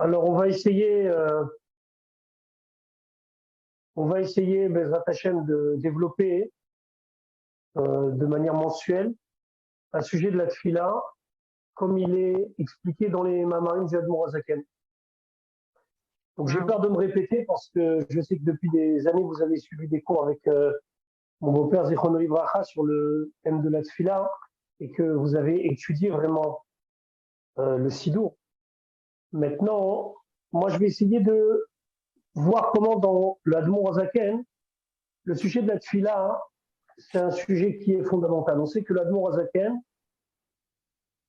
Alors, on va essayer, Bezrat Hashem, de développer de manière mensuelle un sujet de la tfila, comme il est expliqué dans les Mamarim du Admor Hazaken. Donc, j'ai peur de me répéter parce que je sais que depuis des années, vous avez suivi des cours avec mon beau-père Zichrono Livracha sur le thème de la tfila et que vous avez étudié vraiment le Sidour. Maintenant, moi, je vais essayer de voir comment dans le Admor Hazaken, le sujet de la tfila, c'est un sujet qui est fondamental. On sait que l'Admor Hazaken,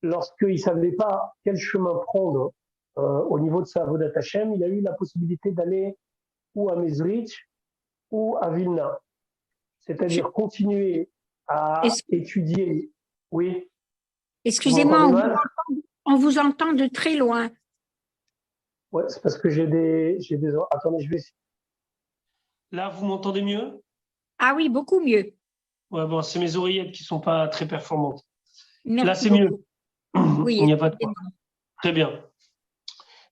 lorsqu'il ne savait pas quel chemin prendre au niveau de sa Avodat Hashem, il a eu la possibilité d'aller ou à Mezrich ou à Vilna. C'est-à-dire continuer à étudier. Oui. Excusez-moi, on vous entend de très loin. Ouais, c'est parce que j'ai des. Attendez, je vais. Là, vous m'entendez mieux? Ah oui, beaucoup mieux. Ouais, bon, c'est mes oreillettes qui ne sont pas très performantes. Merci là, c'est beaucoup. mieux. Oui, il n'y a pas de quoi. Très bien.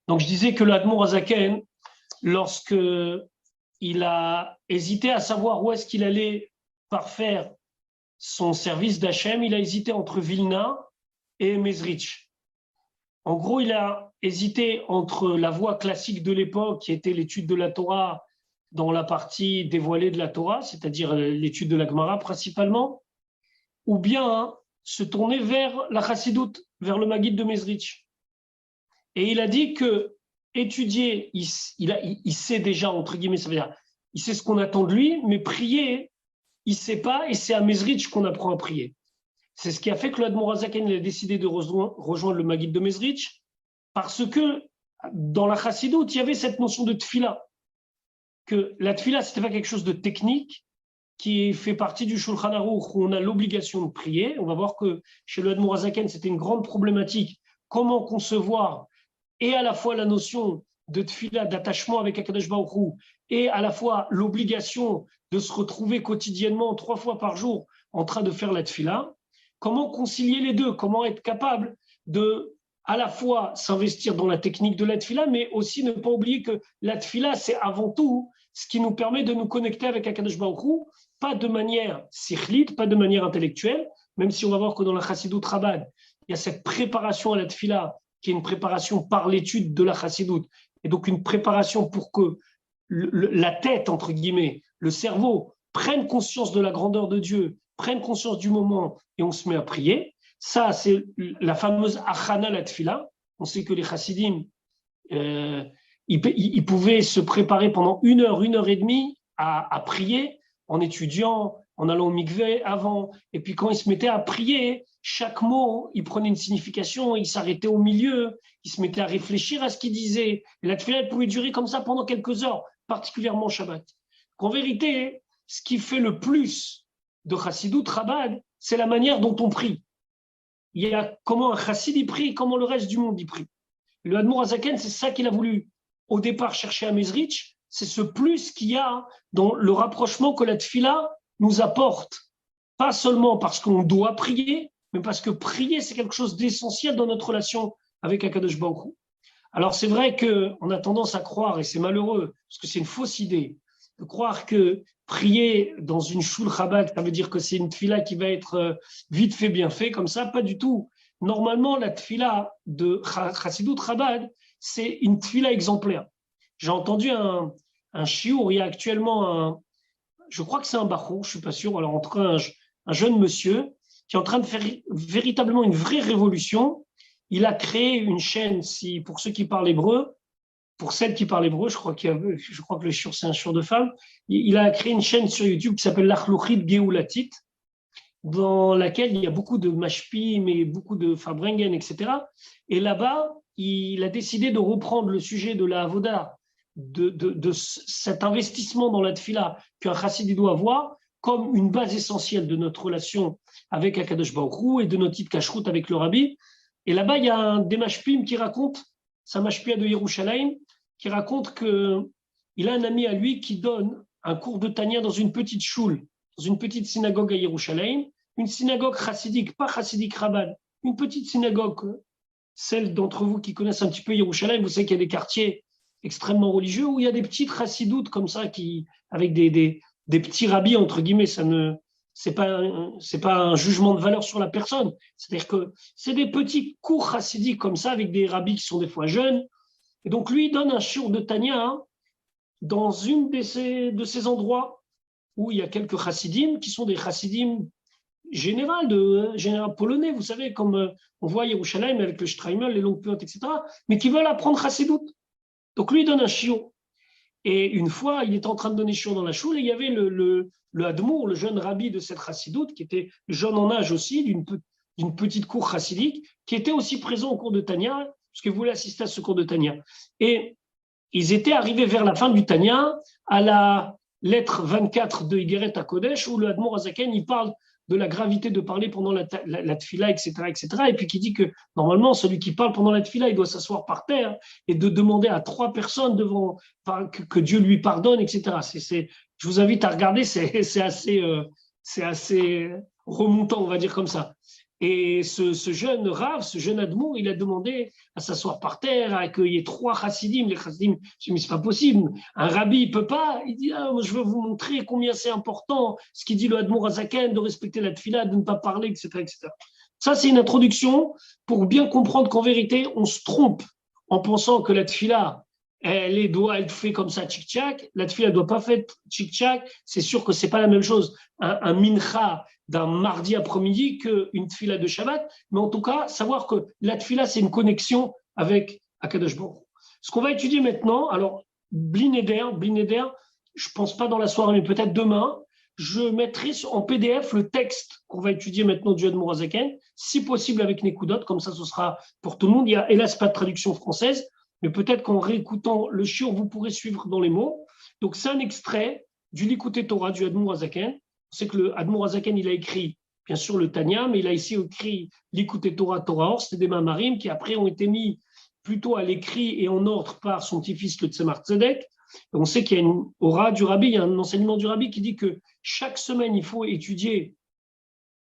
Donc, je disais que l'Admor Hazaken, lorsque il a hésité à savoir où est-ce qu'il allait parfaire son service d'Hachem, il a hésité entre Vilna et Mezrich. En gros, il a hésité entre la voie classique de l'époque, qui était l'étude de la Torah dans la partie dévoilée de la Torah, c'est-à-dire l'étude de la Gemara principalement, ou bien se tourner vers la Chassidoute, vers le Maguid de Mezrich. Et il a dit que étudier, il sait déjà, entre guillemets, ça veut dire, il sait ce qu'on attend de lui, mais prier, il ne sait pas, et c'est à Mezrich qu'on apprend à prier. C'est ce qui a fait que l'Admor Hazaken a décidé de rejoindre le Maguid de Mezrich, parce que dans la Chassidoute, il y avait cette notion de tfila, que la tfila, ce n'était pas quelque chose de technique, qui fait partie du Shulchan Aruch, où on a l'obligation de prier. On va voir que chez le Admor Hazaken, c'était une grande problématique. Comment concevoir et à la fois la notion de tfila, d'attachement avec Akadosh Baruch Hu, et à la fois l'obligation de se retrouver quotidiennement 3 fois par jour en train de faire la tfila. Comment concilier les deux? Comment être capable de à la fois s'investir dans la technique de la tfila, mais aussi ne pas oublier que la tfila, c'est avant tout ce qui nous permet de nous connecter avec Akadosh Baruch Hu, pas de manière sichlite, pas de manière intellectuelle, même si on va voir que dans la Chassidoute Chabad, il y a cette préparation à la tfila, qui est une préparation par l'étude de la Chassidoute, et donc une préparation pour que la tête, entre guillemets, le cerveau, prenne conscience de la grandeur de Dieu, prenne conscience du moment, et on se met à prier. Ça, c'est la fameuse achana la tfila. On sait que les chassidim, ils pouvaient se préparer pendant 1 heure et demie à prier en étudiant, en allant au mikvé avant. Et puis quand ils se mettaient à prier, chaque mot, il prenait une signification, il s'arrêtait au milieu, il se mettait à réfléchir à ce qu'il disait. Et la tfila, elle pouvait durer comme ça pendant quelques heures, particulièrement Shabbat. En vérité, ce qui fait le plus de Chassidut Chabad, c'est la manière dont on prie. Il y a comment un chassid y prie, comment le reste du monde y prie. Le Admor Hazaken, c'est ça qu'il a voulu au départ chercher à Mezrich, c'est ce plus qu'il y a dans le rapprochement que la tfila nous apporte. Pas seulement parce qu'on doit prier, mais parce que prier, c'est quelque chose d'essentiel dans notre relation avec Akadosh Baruch Hu. Alors c'est vrai qu'on a tendance à croire, et c'est malheureux, parce que c'est une fausse idée, de croire que prier dans une shul Chabad, ça veut dire que c'est une tfila qui va être vite fait, bien fait, comme ça, pas du tout. Normalement, la tfila de Chassidut Chabad, c'est une tfila exemplaire. J'ai entendu un shiur, il y a actuellement je crois que c'est un bachou, je ne suis pas sûr, alors en tout cas un jeune monsieur qui est en train de faire véritablement une vraie révolution. Il a créé une chaîne, pour ceux qui parlent hébreu, pour celles qui parlent hébreu, je crois que le shiur, c'est un shiur de femme, il a créé une chaîne sur YouTube qui s'appelle l'Achlouchit Geoulatit, dans laquelle il y a beaucoup de mashpim et beaucoup de farbrengen, etc. Et là-bas, il a décidé de reprendre le sujet de la avoda, de cet investissement dans la tfila qu'un chassid doit avoir comme une base essentielle de notre relation avec Akadosh Baruch Hu et de notre kashrut avec le rabbi. Et là-bas, il y a un des mashpim qui raconte, c'est un mashpia de Yerushalayim, qui raconte qu'il a un ami à lui qui donne un cours de Tanya dans une petite choule, dans une petite synagogue à Yerushalayim, une synagogue chassidique, pas chassidique Chabad, une petite synagogue celles d'entre vous qui connaissent un petit peu Yerushalayim, vous savez qu'il y a des quartiers extrêmement religieux où il y a des petites chassidoutes comme ça, avec des petits rabbis, entre guillemets. C'est pas un jugement de valeur sur la personne. C'est-à-dire que c'est des petits cours chassidiques comme ça, avec des rabbis qui sont des fois jeunes. Et donc, lui, il donne un shiur de Tanya dans une de ces endroits où il y a quelques chassidim qui sont des chassidim général polonais, vous savez, comme on voit Yerushalayim avec le Streimel, les longues piotes, etc., mais qui veulent apprendre chassidut. Donc lui, il donne un shiur. Et une fois, il était en train de donner shiur dans la choule, et il y avait le Admour, le jeune rabbi de cette chassidoute, qui était jeune en âge aussi, d'une petite cour chassidique, qui était aussi présent au cours de Tanya, parce qu'il voulait assister à ce cours de Tanya. Et ils étaient arrivés vers la fin du Tanya, à la lettre 24 de Igeret HaKodesh, où le Admour Azaken, il parle de la gravité de parler pendant la tfila, etc., etc., et puis qui dit que normalement, celui qui parle pendant la tfila, il doit s'asseoir par terre et de demander à 3 personnes devant que Dieu lui pardonne, etc. Je vous invite à regarder, c'est assez remontant, on va dire comme ça. Et ce jeune Rav, ce jeune Admour, il a demandé à s'asseoir par terre, à accueillir 3 chassidim. Les chassidim, je me dis, c'est pas possible. Un rabbi, il peut pas. Il dit, moi, je veux vous montrer combien c'est important, ce qu'il dit le Admour Azaken, de respecter la tfila, de ne pas parler, etc., etc. Ça, c'est une introduction pour bien comprendre qu'en vérité, on se trompe en pensant que la tfila, elle doit être faite comme ça, tchik-tchak. La tfila ne doit pas faire tchik-tchak. C'est sûr que c'est pas la même chose. Un mincha d'un mardi après-midi qu'une tfila de Shabbat, mais en tout cas, savoir que la tfila, c'est une connexion avec Akadosh Baruch Hu. Ce qu'on va étudier maintenant, alors, Blineder, je pense pas dans la soirée, mais peut-être demain, je mettrai en PDF le texte qu'on va étudier maintenant du Admour Azaken, si possible avec Nekudot, comme ça, ce sera pour tout le monde. Il y a, hélas, pas de traduction française, mais peut-être qu'en réécoutant le shiur, vous pourrez suivre dans les mots. Donc, c'est un extrait du Likutei Torah du Admour Azaken. On sait que le Admour Azaken, il a écrit, bien sûr, le Tanya, mais il a ici écrit Likutei Torah, Torah Or, c'était des mamarim qui après ont été mis plutôt à l'écrit et en ordre par son petit-fils, le Tzemar Tzedek. On sait qu'il y a une aura du Rabbi, il y a un enseignement du Rabbi qui dit que chaque semaine, il faut étudier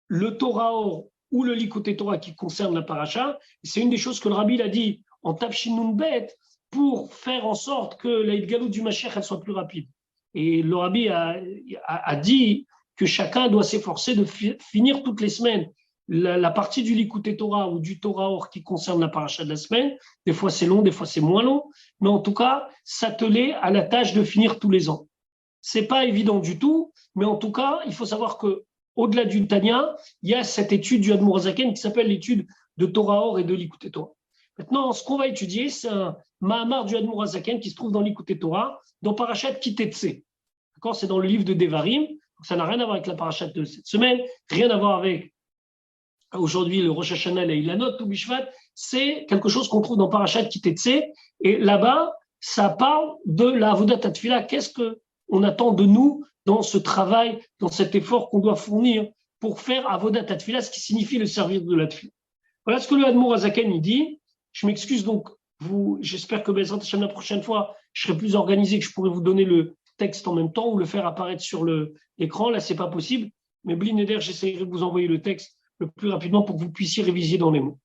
le Torah Or ou le Likutei Torah qui concerne la paracha. Et c'est une des choses que le Rabbi a dit en Tafshin Nun Bet pour faire en sorte que la Hitgalut du Mashiach elle soit plus rapide. Et le Rabbi a dit que chacun doit s'efforcer de finir toutes les semaines la partie du Likutei Torah ou du Torah Or qui concerne la paracha de la semaine. Des fois c'est long, des fois c'est moins long, mais en tout cas s'atteler à la tâche de finir tous les ans. C'est pas évident du tout, mais en tout cas il faut savoir que au-delà du Tanya, il y a cette étude du Admour Azaken qui s'appelle l'étude de Torah Or et de Likutei Torah. Maintenant, ce qu'on va étudier, c'est un Mahamar du Admour Azaken qui se trouve dans Likutei Torah, dans Parashat Kitetse. D'accord, c'est dans le livre de Devarim. Donc ça n'a rien à voir avec la parashat de cette semaine, rien à voir avec aujourd'hui le Rosh Hashanah et Ilanot ou Bishvat. C'est quelque chose qu'on trouve dans Parashat Kitetse. Et là-bas, ça parle de la Avodat Tefila. Qu'est-ce qu'on attend de nous dans ce travail, dans cet effort qu'on doit fournir pour faire Avodat Tefila, ce qui signifie le servir de la Tefila. Voilà ce que le Admour Azaken il dit. Je m'excuse donc, j'espère que la prochaine fois, je serai plus organisé, que je pourrai vous donner le texte en même temps ou le faire apparaître sur l'écran. Là, c'est pas possible. Mais Blineder, j'essaierai de vous envoyer le texte le plus rapidement pour que vous puissiez réviser dans les mots.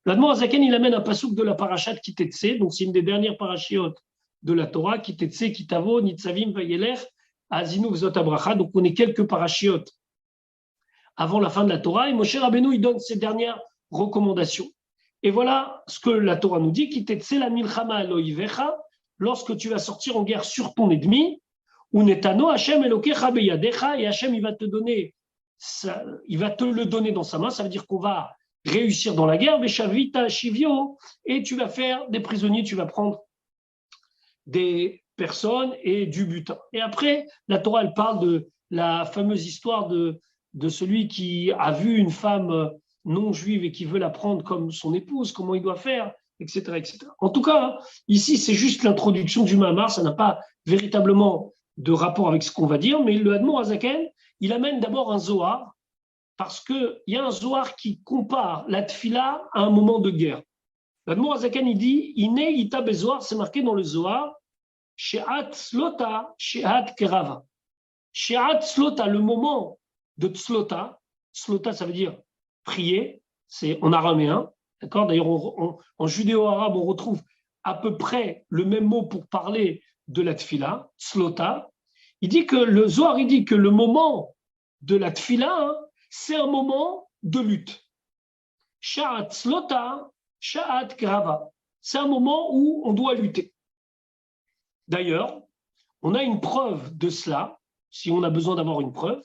L'Admour Azaken, il amène un pasouk de la parashat Kitetse, donc c'est une des dernières parachiotes de la Torah, Kitetse, Kitavo, Nitzavim, Vayeler, Azinu, Vzot Abracha. Donc on est quelques parachiotes avant la fin de la Torah. Et Moshe Rabbeinu, il donne ses dernières recommandations. Et voilà ce que la Torah nous dit, Kitetse la milchama aloivecha, lorsque tu vas sortir en guerre sur ton ennemi, Unetano Hashem Elokecha beyadecha, et Hashem il va te le donner dans sa main, ça veut dire qu'on va réussir dans la guerre, Veshavita Shivio, et tu vas faire des prisonniers, tu vas prendre des personnes et du butin. Et après, la Torah elle parle de la fameuse histoire de celui qui a vu une femme non juive et qui veut la prendre comme son épouse, comment il doit faire, etc., etc. En tout cas, ici, c'est juste l'introduction du Mahamar, ça n'a pas véritablement de rapport avec ce qu'on va dire, mais le Admour Azaken, il amène d'abord un Zohar, parce qu'il y a un Zohar qui compare la Tfila à un moment de guerre. L'Admour Azaken, il dit, Ine ita bezohar, c'est marqué dans le Zohar, She'at slota, she'at kerava. She'at slota, le moment de slota, slota ça veut dire prier, c'est en araméen, D'accord? D'ailleurs, en judéo-arabe, on retrouve à peu près le même mot pour parler de la tfila, slota. Il dit que le Zohar, il dit que le moment de la tfila, hein, c'est un moment de lutte. Sha'at slota, sha'at grava. C'est un moment où on doit lutter. D'ailleurs, on a une preuve de cela, si on a besoin d'avoir une preuve.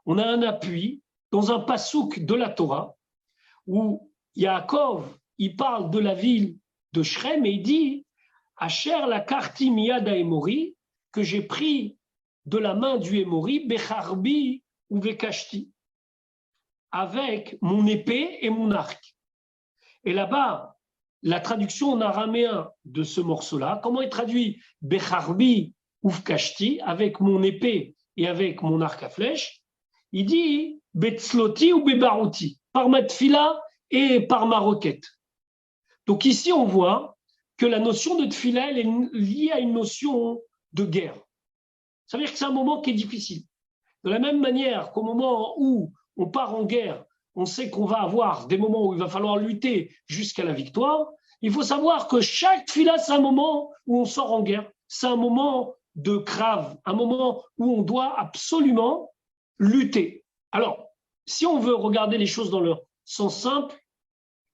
On a un appui dans un passouk de la Torah où Yaakov, il parle de la ville de Shrem et il dit Asher la karti miyad Emori, que j'ai pris de la main du Emori, Becharbi ou Bekashti, avec mon épée et mon arc. Et là-bas, la traduction en araméen de ce morceau-là, comment il traduit Becharbi ou Bekashti, avec mon épée et avec mon arc à flèche, il dit Betzloti ou Bebarouti, par ma tfila et par ma requête. Donc ici, on voit que la notion de tfila, elle est liée à une notion de guerre. Ça veut dire que c'est un moment qui est difficile. De la même manière qu'au moment où on part en guerre, on sait qu'on va avoir des moments où il va falloir lutter jusqu'à la victoire, il faut savoir que chaque tfila, c'est un moment où on sort en guerre. C'est un moment de crave, un moment où on doit absolument lutter. Alors, si on veut regarder les choses dans leur sens simple,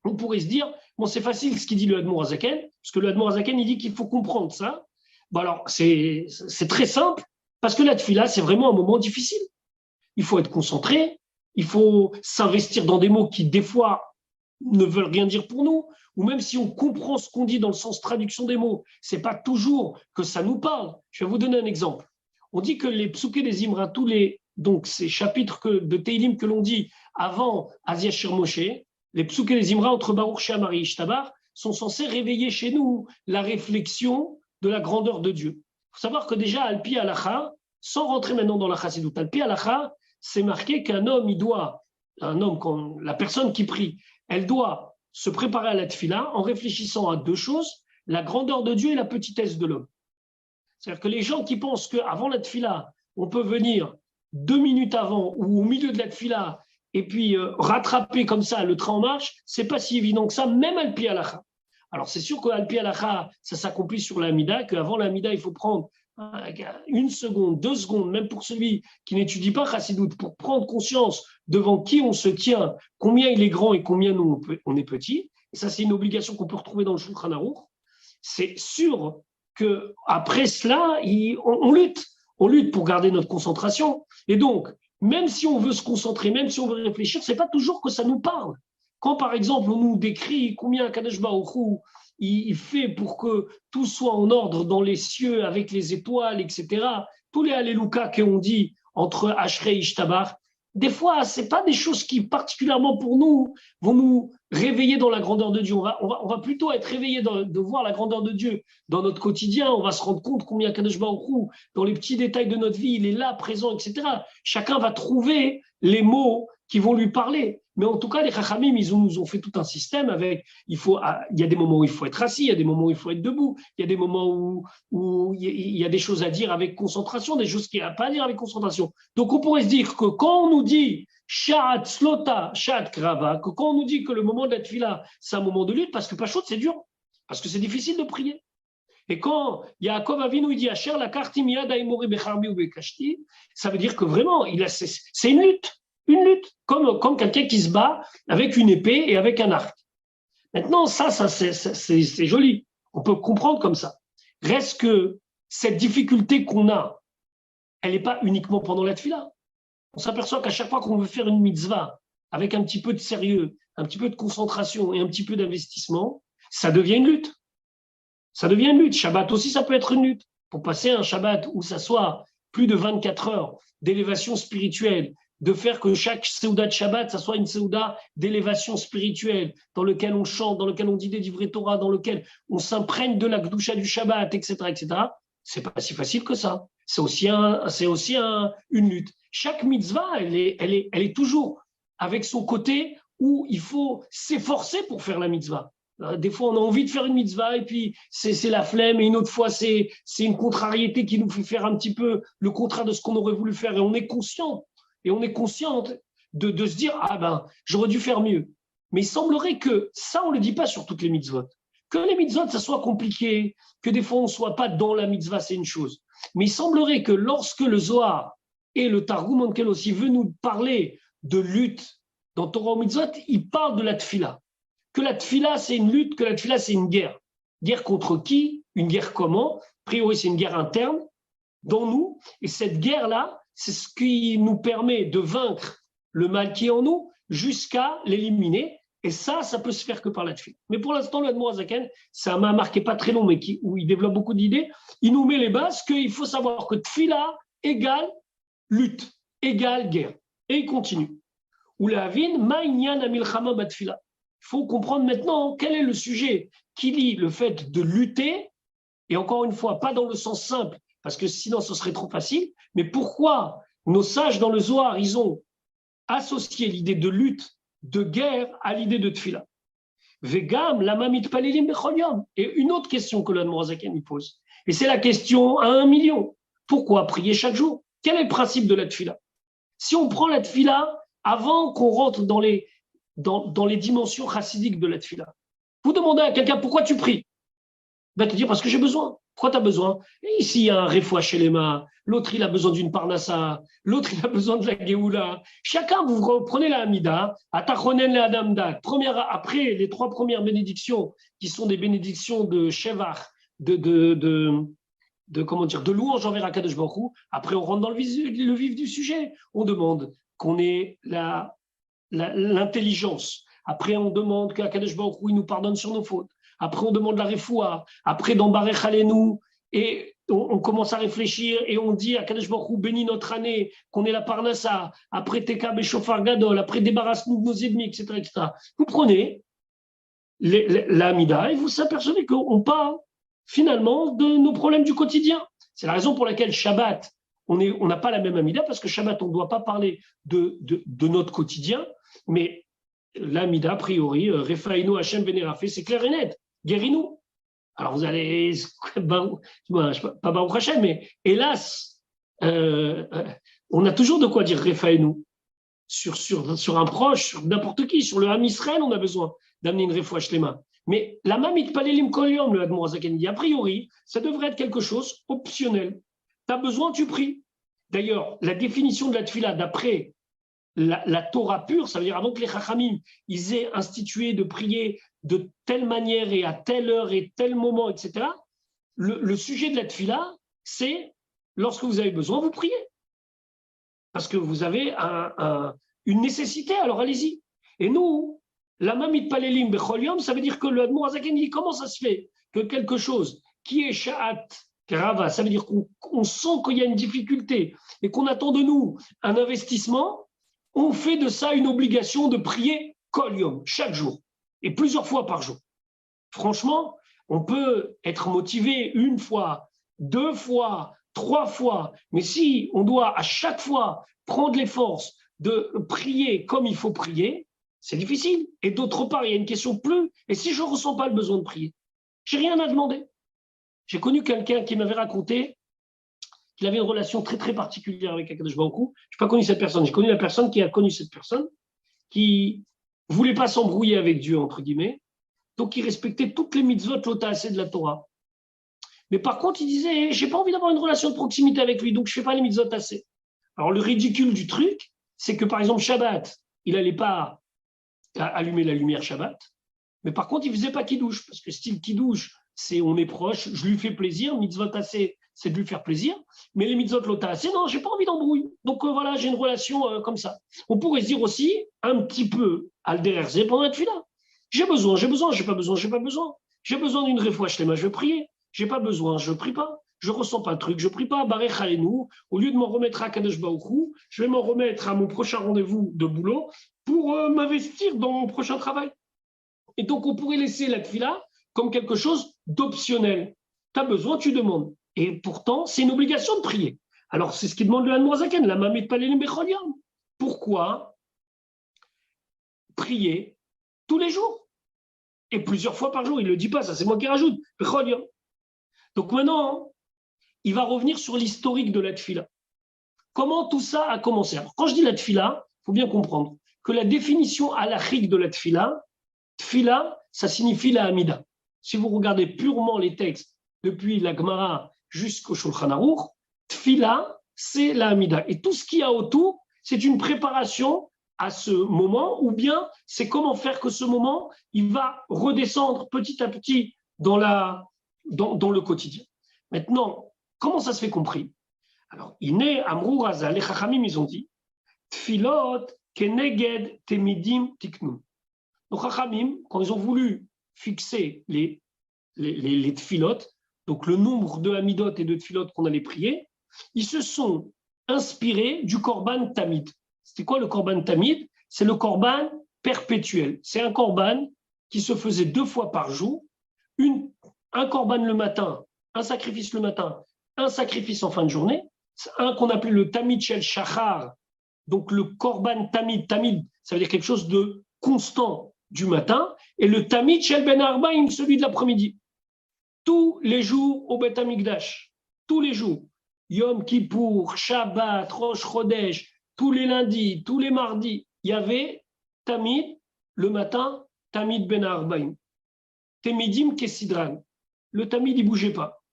on pourrait se dire, bon, c'est facile ce qu'il dit le Admor Hazaken, parce que le Admor Hazaken, il dit qu'il faut comprendre ça. Bon, alors, c'est très simple, parce que la tfila, c'est vraiment un moment difficile. Il faut être concentré, il faut s'investir dans des mots qui, des fois, ne veulent rien dire pour nous, ou même si on comprend ce qu'on dit dans le sens traduction des mots, c'est pas toujours que ça nous parle. Je vais vous donner un exemple. On dit que les psuké des Imra, donc ces chapitres de Teilim que l'on dit avant Asia Shir Moshe, les psuké des Imra entre Baruch She'amari Ishtabar sont censés réveiller chez nous la réflexion de la grandeur de Dieu. Il faut savoir que déjà, Alpi Halacha, sans rentrer maintenant dans la Chassidut, Alpi Halacha, c'est marqué qu'un homme, la personne qui prie, elle doit se préparer à la tfila en réfléchissant à deux choses, la grandeur de Dieu et la petitesse de l'homme. C'est-à-dire que les gens qui pensent qu'avant la tfila, on peut venir 2 minutes avant ou au milieu de la tfila et puis rattraper comme ça le train en marche, c'est pas si évident que ça, même Alpi Halacha. Alors c'est sûr qu'Alpi Halacha, ça s'accomplit sur l'Amida, qu'avant l'Amida, il faut prendre 1 seconde, 2 secondes, même pour celui qui n'étudie pas Chassidut, pour prendre conscience devant qui on se tient, combien il est grand et combien nous on est petit. Et ça, c'est une obligation qu'on peut retrouver dans le Shulchan Aruch. C'est sûr qu'après cela, on lutte pour garder notre concentration. Et donc, même si on veut se concentrer, même si on veut réfléchir, c'est pas toujours que ça nous parle. Quand, par exemple, on nous décrit combien Kadosh Baruch Hu il fait pour que tout soit en ordre dans les cieux avec les étoiles, etc. Tous les Alléluia qu'on dit entre Ashrei et Ishtabar, des fois, ce n'est pas des choses qui, particulièrement pour nous, vont nous réveiller dans la grandeur de Dieu. On va plutôt être réveillé de voir la grandeur de Dieu dans notre quotidien. On va se rendre compte combien Kadosh Baruch Hu, dans les petits détails de notre vie, il est là, présent, etc. Chacun va trouver les mots qui vont lui parler. Mais en tout cas, les Chachamim, nous ont fait tout un système avec, il y a des moments où il faut être assis, il y a des moments où il faut être debout, il y a des moments où il y a des choses à dire avec concentration, des choses qu'il n'y a pas à dire avec concentration. Donc on pourrait se dire que quand on nous dit Sha'at Slota, Sha'at Krava, que quand on nous dit que le moment de la tfila, c'est un moment de lutte, parce que Pashut, c'est dur, parce que c'est difficile de prier. Et quand Yaakov Avinu il dit Asher la karti miyad Emori becharbi ou bekashti, ça veut dire que vraiment, c'est une lutte. Une lutte, comme quelqu'un qui se bat avec une épée et avec un arc. Maintenant, ça c'est joli. On peut comprendre comme ça. Reste que cette difficulté qu'on a, elle n'est pas uniquement pendant la tfila. On s'aperçoit qu'à chaque fois qu'on veut faire une mitzvah, avec un petit peu de sérieux, un petit peu de concentration et un petit peu d'investissement, ça devient une lutte. Ça devient une lutte. Shabbat aussi, ça peut être une lutte. Pour passer un Shabbat où ça soit plus de 24 heures d'élévation spirituelle, de faire que chaque Seouda de Shabbat, ça soit une Seouda d'élévation spirituelle, dans lequel on chante, dans lequel on dit des divrei Torah, dans lequel on s'imprègne de la Gdusha du Shabbat, etc., etc. C'est pas si facile que ça. C'est aussi une lutte. Chaque mitzvah, elle est toujours avec son côté où il faut s'efforcer pour faire la mitzvah. Des fois, on a envie de faire une mitzvah et puis c'est la flemme, et une autre fois, c'est une contrariété qui nous fait faire un petit peu le contraire de ce qu'on aurait voulu faire, et on est conscient. Et on est conscient de se dire, j'aurais dû faire mieux. Mais il semblerait que ça, on ne le dit pas sur toutes les mitzvot. Que les mitzvot, ça soit compliqué, que des fois on ne soit pas dans la mitzvah, c'est une chose. Mais il semblerait que lorsque le Zohar et le Targum Onkel aussi veut nous parler de lutte dans Torah ou mitzvot, il parle de la tfila. Que la tfila, c'est une lutte, que la tfila, c'est une guerre. Guerre contre qui? Une guerre comment? A priori, c'est une guerre interne dans nous. Et cette guerre-là, c'est ce qui nous permet de vaincre le mal qui est en nous jusqu'à l'éliminer. Et ça peut se faire que par la tfila. Mais pour l'instant, le Admor Hazaken, c'est un marque qui n'est pas très long, mais où il développe beaucoup d'idées. Il nous met les bases qu'il faut savoir que tfila égale lutte, égale guerre. Et il continue. Ou la avin, ma'inyan amilchama batfila. Il faut comprendre maintenant quel est le sujet qui lie le fait de lutter, et encore une fois, pas dans le sens simple, parce que sinon ce serait trop facile, mais pourquoi nos sages dans le Zohar, ils ont associé l'idée de lutte, de guerre à l'idée de tfila. Vegam, lama mitpalelim bechol yom. Et une autre question que l'Admor Hazaken y pose, et c'est la question à 1 million. Pourquoi prier chaque jour? Quel est le principe de la tfila? Si on prend la tfila, avant qu'on rentre dans les dimensions chassidiques de la tfila, vous demandez à quelqu'un pourquoi tu pries, il va te dire parce que j'ai besoin. Pourquoi tu as besoin? Et ici, il y a un refoua chez les mains, l'autre il a besoin d'une parnassa, l'autre il a besoin de la geoula. Chacun, vous reprenez la hamida, atachonen le adamda, après les 3 premières bénédictions qui sont des bénédictions de shevach, de louange envers Akadosh Baruch Hu. Après, on rentre dans le vif du sujet. On demande qu'on ait l'intelligence. Après, on demande qu'Akadosh Baruch Hu il nous pardonne sur nos fautes. Après, on demande la refoua. Après, dans Barech Aleinu, et on commence à réfléchir et on dit Akadosh Baruch Hu bénis notre année, qu'on ait la parnassa. Après, Teka Beshofar Gadol. Après, débarrasse-nous de nos ennemis, etc., etc. Vous prenez l'amida et vous s'apercevez qu'on parle finalement de nos problèmes du quotidien. C'est la raison pour laquelle Shabbat, on n'a pas la même amida, parce que Shabbat, on ne doit pas parler de notre quotidien, mais l'amida, a priori, Refaïno, Hachem, Vénérafé, c'est clair et net. Guéris-nous. Alors vous allez, pas Baruch Hachem, mais hélas, on a toujours de quoi dire Refaïno. Sur un proche, sur n'importe qui, sur le Ham Israël, on a besoin d'amener une refoua shlema. Mais la mamit palelim kol yom, le Admor Hazaken dit, a priori, ça devrait être quelque chose optionnel. Tu as besoin, tu pries. D'ailleurs, la définition de la tfila, d'après la Torah pure, ça veut dire avant que les Chachamim, ils aient institué de prier de telle manière et à telle heure et tel moment, etc. Le sujet de la tfila, c'est lorsque vous avez besoin, vous priez. Parce que vous avez une nécessité, alors allez-y. Et nous, la mamit palelim bechol yom, ça veut dire que le Admor Hazaken dit comment ça se fait que quelque chose qui est sha'at karava, ça veut dire qu'on sent qu'il y a une difficulté et qu'on attend de nous un investissement, on fait de ça une obligation de prier kol yom, chaque jour, et plusieurs fois par jour. Franchement, on peut être motivé 1 fois, 2 fois, 3 fois, mais si on doit à chaque fois prendre les forces de prier comme il faut prier, c'est difficile. Et d'autre part, il y a une question plus, et si je ne ressens pas le besoin de prier, j'ai rien à demander. J'ai connu quelqu'un qui m'avait raconté qu'il avait une relation très très particulière avec Akadosh Baruch Hu. Je n'ai pas connu cette personne, j'ai connu la personne qui a connu cette personne, qui ne voulait pas s'embrouiller avec Dieu, entre guillemets, donc il respectait toutes les mitzvot l'ota'aseh de la Torah. Mais par contre, il disait, j'ai pas envie d'avoir une relation de proximité avec lui, donc je fais pas les mitzvot assez. Alors le ridicule du truc, c'est que par exemple Shabbat, il n'allait pas allumer la lumière Shabbat, mais par contre il faisait pas kidouche, parce que style kidouche, c'est on est proche, je lui fais plaisir, mitzvot assez, c'est de lui faire plaisir, mais les mitzvot lota assez, non, j'ai pas envie d'embrouille. Donc voilà, j'ai une relation comme ça. On pourrait se dire aussi un petit peu al dererze pendant la tefila. J'ai besoin, j'ai pas besoin, j'ai pas besoin. J'ai besoin d'une refoua shlema, je vais prier. J'ai pas besoin, je prie pas. Je ressens pas le truc, je prie pas. Barech Aleinu, au lieu de m'en remettre à Kadosh Baruch Hu, je vais m'en remettre à mon prochain rendez-vous de boulot pour m'investir dans mon prochain travail. Et donc on pourrait laisser la tefila comme quelque chose d'optionnel. Tu as besoin, tu demandes. Et pourtant, c'est une obligation de prier. Alors c'est ce qu'il demande le Admor Hazaken, la mamit palelim bechol yom. Pourquoi prier tous les jours et plusieurs fois par jour? Il ne le dit pas, ça c'est moi qui rajoute. Bechol yom. Donc maintenant, il va revenir sur l'historique de la tefila. Comment tout ça a commencé? Alors, quand je dis la tefila, il faut bien comprendre que la définition halachique de la tfila, ça signifie la Hamida. Si vous regardez purement les textes, depuis la Gemara jusqu'au Shulchan Aruch, tfila, c'est la Hamida. Et tout ce qu'il y a autour, c'est une préparation à ce moment, ou bien c'est comment faire que ce moment, il va redescendre petit à petit dans le quotidien. Maintenant, comment ça se fait compris? Alors, Iné, Amrou, Raza, les Chachamim, ils ont dit, Tfilot, Keneged, Temidim, Tiknun. Donc, Chachamim, quand ils ont voulu fixer les tfilot, donc le nombre de Hamidot et de tfilot qu'on allait prier, ils se sont inspirés du Korban Tamid. C'était quoi le Korban Tamid? C'est le Korban perpétuel. C'est un Korban qui se faisait 2 fois par jour, un Korban le matin, un sacrifice le matin, un sacrifice en fin de journée, un qu'on appelait le Tamid Shel Shachar, donc le Korban Tamid, ça veut dire quelque chose de constant du matin, et le Tamid Shel Ben Arbaim, celui de l'après-midi. Tous les jours au Beth Amikdash, tous les jours, Yom Kippour, Shabbat, Rosh Chodesh, tous les lundis, tous les mardis, il y avait Tamid, le matin, Tamid Ben Arbaim. Temidim Kesidran. Le Tamid, il ne bougeait pas.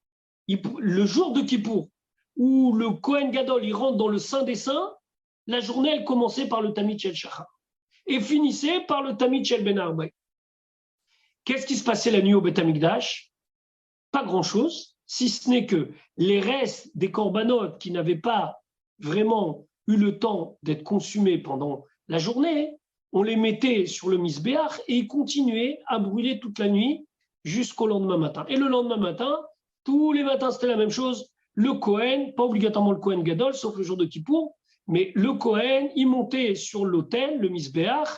Le jour de Kippour, où le Kohen Gadol, il rentre dans le Saint des Saints, la journée, elle commençait par le Tamid Shel Shachar et finissait par le Tamid Shel Ben Arbaim. Qu'est-ce qui se passait la nuit au Beth Amikdash? Pas grand-chose, si ce n'est que les restes des corbanotes qui n'avaient pas vraiment eu le temps d'être consumés pendant la journée, on les mettait sur le misbéach et ils continuaient à brûler toute la nuit jusqu'au lendemain matin. Et le lendemain matin, tous les matins, c'était la même chose. Le Kohen, pas obligatoirement le Kohen Gadol, sauf le jour de Kippour, mais le Kohen, il montait sur l'autel, le misbéach,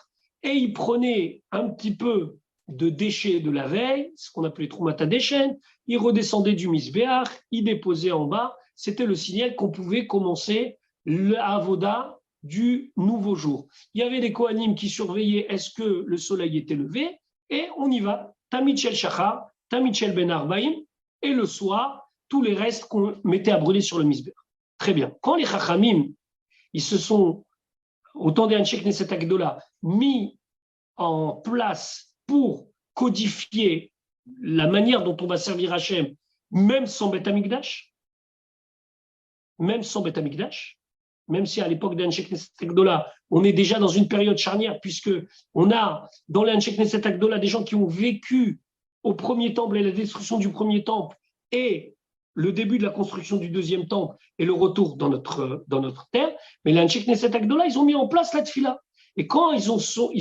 et il prenait un petit peu de déchets de la veille, ce qu'on appelait Troumata Deshen, il redescendait du misbéach, il déposait en bas. C'était le signal qu'on pouvait commencer le avoda du nouveau jour. Il y avait des Kohanim qui surveillaient est-ce que le soleil était levé, et on y va. Tamid Shel Shachar, Tamid Shel Ben Arbaim, et le soir, tous les restes qu'on mettait à brûler sur le misbéach. Très bien. Quand les Chachamim, ils se sont, au temps des Anshei Knesset Agdola, mis en place pour codifier la manière dont on va servir Hachem, même sans Beth Amikdash, même si à l'époque d'Anshei Knesset Agdola, on est déjà dans une période charnière, puisque on a dans l'Anshei Knesset Agdola des gens qui ont vécu au premier temple et la destruction du premier temple et le début de la construction du deuxième temple et le retour dans notre terre. Mais l'Anshei Knesset Agdola, ils ont mis en place la tfila. Et quand ils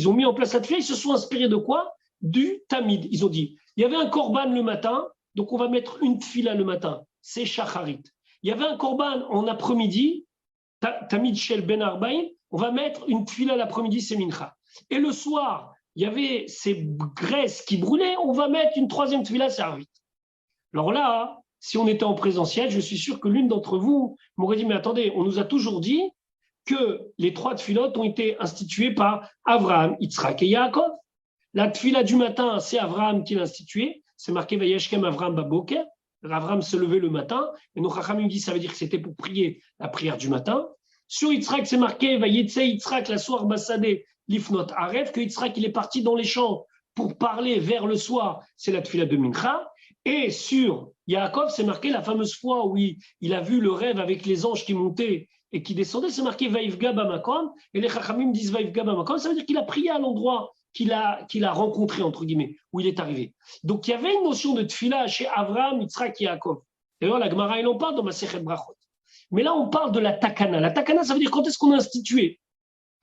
ont mis en place la tfila, ils se sont inspirés de quoi? Du Tamid. Ils ont dit, il y avait un korban le matin, donc on va mettre une tfila le matin, c'est Shacharit. Il y avait un korban en après-midi, Tamid Shel Ben Arbaim, on va mettre une tfila l'après-midi, c'est Mincha. Et le soir, il y avait ces graisses qui brûlaient, on va mettre une 3e tfila, c'est Arvit. Alors là, si on était en présentiel, je suis sûr que l'une d'entre vous m'aurait dit, mais attendez, on nous a toujours dit que les 3 tfilotes ont été instituées par Avraham, Yitzhak et Yaakov. La tfila du matin, c'est Avraham qui l'a instituée. C'est marqué Vayeshkem Avraham Baboker. Avraham se levait le matin. Et nos Chachamim disent ça veut dire que c'était pour prier la prière du matin. Sur Yitzhak, c'est marqué Vayetse Yitzhak la soir Bassadeh Lifnot Aref, que Yitzhak il est parti dans les champs pour parler vers le soir. C'est la tfila de Mincha. Et sur Yaakov, c'est marqué la fameuse fois où il a vu le rêve avec les anges qui montaient et qui descendaient. C'est marqué Vaivga Bamakom. Et les Chachamim disent Vaivga Bamakom. Ça veut dire qu'il a prié à l'endroit qu'il a rencontré, entre guillemets, où il est arrivé. Donc, il y avait une notion de tfila chez Avraham, Yitzhak et Yaakov. D'ailleurs, la Gemara, elle en parle dans Masechet Brachot. Mais là, on parle de la takana. La takana, ça veut dire quand est-ce qu'on a institué.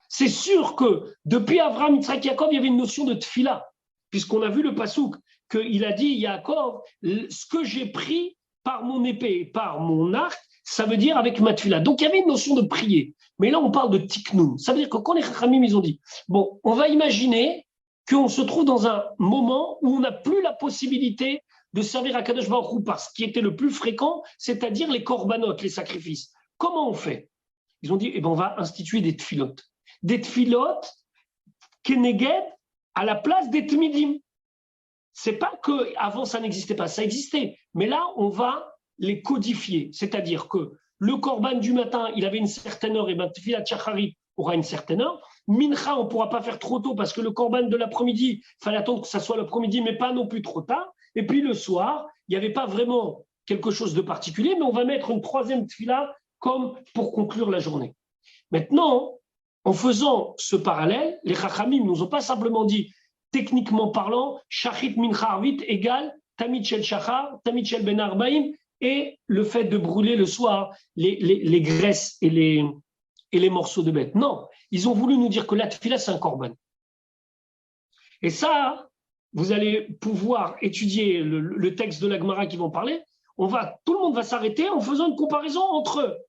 C'est sûr que depuis Avraham, Yitzhak et Yaakov, il y avait une notion de tfila, puisqu'on a vu le pasouk, qu'il a dit, Yaakov, ce que j'ai pris par mon épée et par mon arc, ça veut dire avec ma tfila. Donc, il y avait une notion de prier. Mais là, on parle de tiknoun. Ça veut dire que quand les Chachamim, ils ont dit, bon, on va imaginer qu'on se trouve dans un moment où on n'a plus la possibilité de servir à Kadosh Baruch Hu par ce qui était le plus fréquent, c'est-à-dire les korbanot, les sacrifices. Comment on fait? Ils ont dit, eh ben, on va instituer des tfilot. Des tfilot, keneged, à la place des tmidim. C'est pas qu'avant ça n'existait pas, ça existait. Mais là, on va les codifier. C'est-à-dire que le korban du matin, il avait une certaine heure, et bien tfilat shacharit aura une certaine heure. Mincha, on ne pourra pas faire trop tôt parce que le korban de l'après-midi, il fallait attendre que ça soit l'après-midi, mais pas non plus trop tard. Et puis le soir, il n'y avait pas vraiment quelque chose de particulier, mais on va mettre une troisième tefila comme pour conclure la journée. Maintenant, en faisant ce parallèle, les Chachamim ne nous ont pas simplement dit, techniquement parlant, Shachit Mincha Arvit égale Tamid Shel Shachar, Tamid Shel Ben Arbaim, et le fait de brûler le soir les graisses et les morceaux de bête. Non, ils ont voulu nous dire que la tefila, c'est un korban. Et ça, vous allez pouvoir étudier le texte de la Gemara qui vont parler. Tout le monde va s'arrêter en faisant une comparaison entre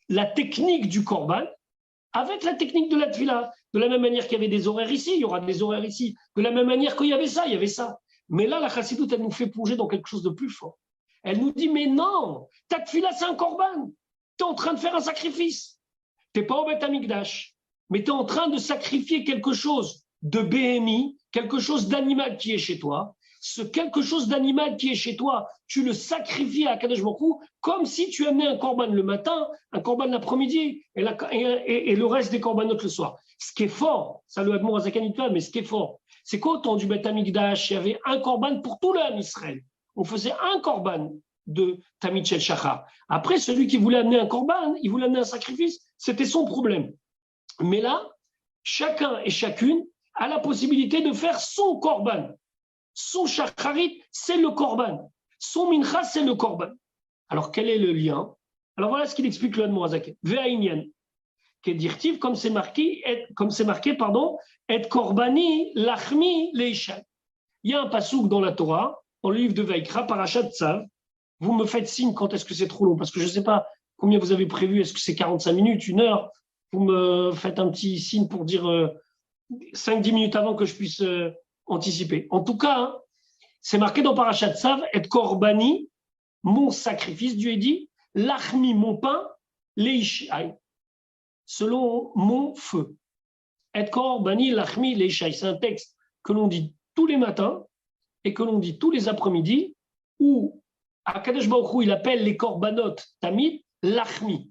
la technique du korban avec la technique de la tefila. De la même manière qu'il y avait des horaires ici, il y aura des horaires ici. De la même manière qu'il y avait ça, il y avait ça. Mais là, la chassidoute, elle nous fait plonger dans quelque chose de plus fort. Elle nous dit, mais non, ta tefila, c'est un korban. Tu es en train de faire un sacrifice. Tu n'es pas au Beth Amikdash, mais tu es en train de sacrifier quelque chose de BMI, quelque chose d'animal qui est chez toi. Ce quelque chose d'animal qui est chez toi, tu le sacrifies à Kadosh Baruch Hu comme si tu amenais un korban le matin, un korban l'après-midi et le reste des korbanotes le soir. Ce qui est fort, ça le Admor Azakan mais ce qui est fort, c'est qu'au temps du Beth Amikdash, il y avait un korban pour tout le Ham Israël. On faisait un korban de Tamid Shel Shachar. Après, celui qui voulait amener un korban, il voulait amener un sacrifice, c'était son problème. Mais là, chacun et chacune a la possibilité de faire son korban. Son shacharit, c'est le korban. Son mincha, c'est le korban. Alors, quel est le lien? Alors, voilà ce qu'il explique le Admor Azaken. Ve'ainyan, kedirtiv, comme c'est marqué, et korbani lachmi leishai. Il y a un pasouk dans la Torah, dans le livre de Vaikra, Parashat Tzav. Vous me faites signe quand est-ce que c'est trop long, parce que je ne sais pas combien vous avez prévu, est-ce que c'est 45 minutes, 1 heure? Vous me faites un petit signe pour dire 5-10 minutes avant que je puisse anticiper. En tout cas, c'est marqué dans Parashat Tzav, et korbani, mon sacrifice, Dieu dit, lachmi, mon pain, leishai, selon mon feu. Et korbani, lachmi, leishai, c'est un texte que l'on dit tous les matins et que l'on dit tous les après-midi, où Akadosh Baruch Hu, il appelle les korbanot tamid lachmi,